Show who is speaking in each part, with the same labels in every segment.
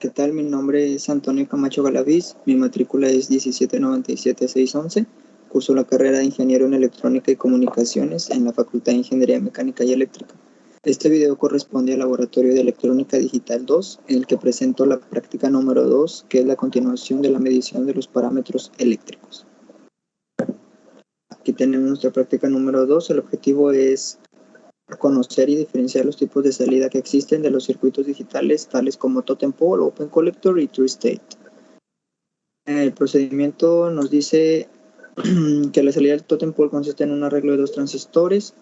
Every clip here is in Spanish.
Speaker 1: ¿Qué tal? Mi nombre es Antonio Camacho Galaviz, mi matrícula es 1797611, curso la carrera de Ingeniero en Electrónica y Comunicaciones en la Facultad de Ingeniería Mecánica y Eléctrica. Este video corresponde al Laboratorio de Electrónica Digital 2, en el que presento la práctica número 2, que es la continuación de la medición de los parámetros eléctricos. Aquí tenemos nuestra práctica número 2, el objetivo es conocer y diferenciar los tipos de salida que existen de los circuitos digitales, tales como Totem Pole, Open Collector y True State. El procedimiento nos dice que la salida del Totem Pole consiste en un arreglo de dos transistores,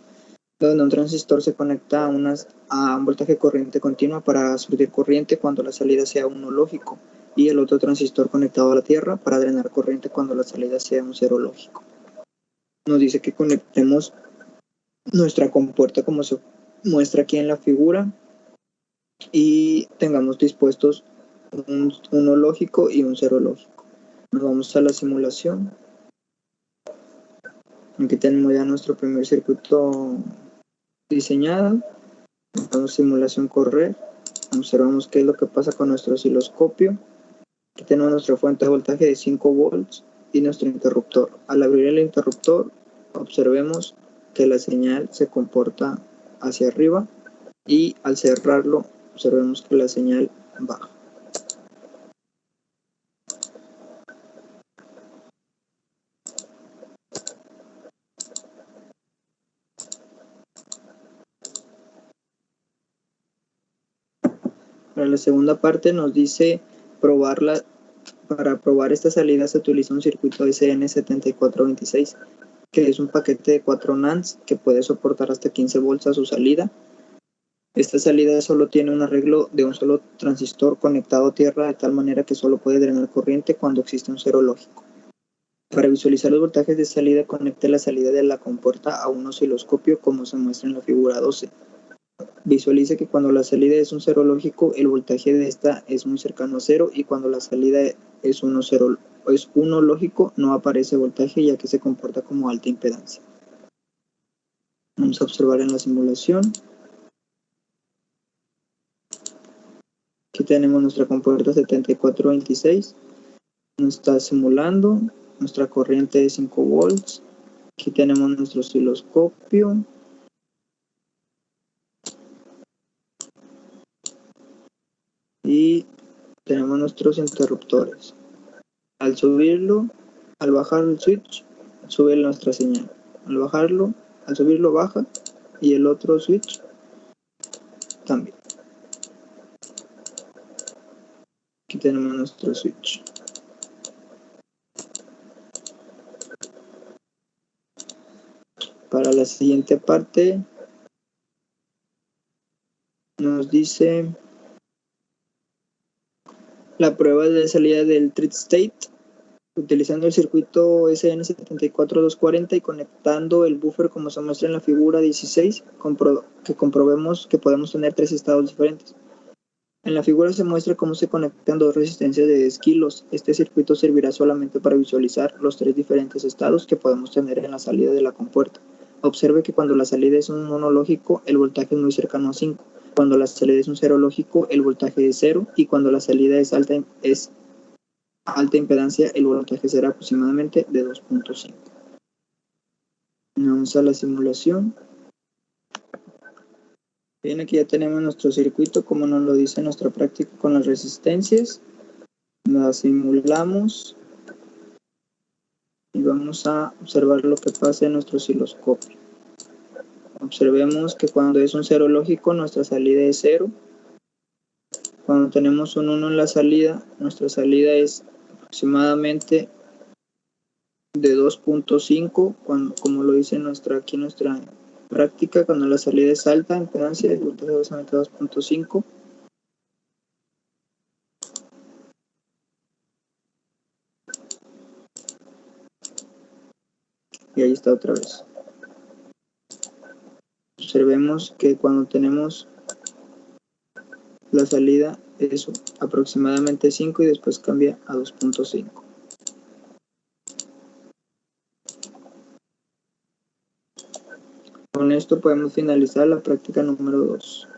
Speaker 1: donde un transistor se conecta a un voltaje corriente continua para surtir corriente cuando la salida sea uno lógico, y el otro transistor conectado a la tierra para drenar corriente cuando la salida sea un cero lógico. Nos dice que conectemos nuestra compuerta como se muestra aquí en la figura y tengamos dispuestos un uno lógico y un cero lógico. Nos vamos a la simulación. Aquí tenemos ya nuestro primer circuito diseñado. Vamos a simulación correr. Observamos qué es lo que pasa con nuestro osciloscopio. Aquí tenemos nuestra fuente de voltaje de 5 volts y nuestro interruptor. Al abrir el interruptor, observemos que la señal se comporta hacia arriba y al cerrarlo, observemos que la señal baja. Para la segunda parte nos dice para probar esta salida se utiliza un circuito SN7426, que es un paquete de 4 NANDs que puede soportar hasta 15 volts a su salida. Esta salida solo tiene un arreglo de un solo transistor conectado a tierra, de tal manera que solo puede drenar corriente cuando existe un cero lógico. Para visualizar los voltajes de salida, conecte la salida de la compuerta a un osciloscopio como se muestra en la figura 12. Visualice que cuando la salida es un cero lógico, el voltaje de esta es muy cercano a cero, y cuando la salida es uno lógico, no aparece voltaje, ya que se comporta como alta impedancia. Vamos a observar en la simulación. Aquí tenemos nuestra compuerta 7426. Nos está simulando. Nuestra corriente de 5 volts. Aquí tenemos nuestro osciloscopio. Y tenemos nuestros interruptores. Al bajar el switch, sube nuestra señal. Al subirlo baja, y el otro switch también. Aquí tenemos nuestro switch. Para la siguiente parte nos dice la prueba de salida del True State utilizando el circuito SN74240 y conectando el buffer como se muestra en la figura 16, que comprobemos que podemos tener tres estados diferentes. En la figura se muestra cómo se conectan dos resistencias de 10 kilos. Este circuito servirá solamente para visualizar los tres diferentes estados que podemos tener en la salida de la compuerta. Observe que cuando la salida es un mono lógico, el voltaje es muy cercano a 5. Cuando la salida es un cero lógico, el voltaje es 0. Y cuando la salida es alta impedancia, el voltaje será aproximadamente de 2.5. Vamos a la simulación. Bien, aquí ya tenemos nuestro circuito como nos lo dice nuestra práctica con las resistencias. La simulamos y vamos a observar lo que pasa en nuestro osciloscopio. Observemos que cuando es un cero lógico, nuestra salida es 0. Cuando tenemos un 1 en la salida, nuestra salida es aproximadamente de 2.5, como lo dice aquí nuestra práctica. Cuando la salida es alta impedancia, el voltaje es 2.5. Y ahí está otra vez. Observemos que cuando tenemos la salida es aproximadamente 5 y después cambia a 2.5. Con esto podemos finalizar la práctica número 2.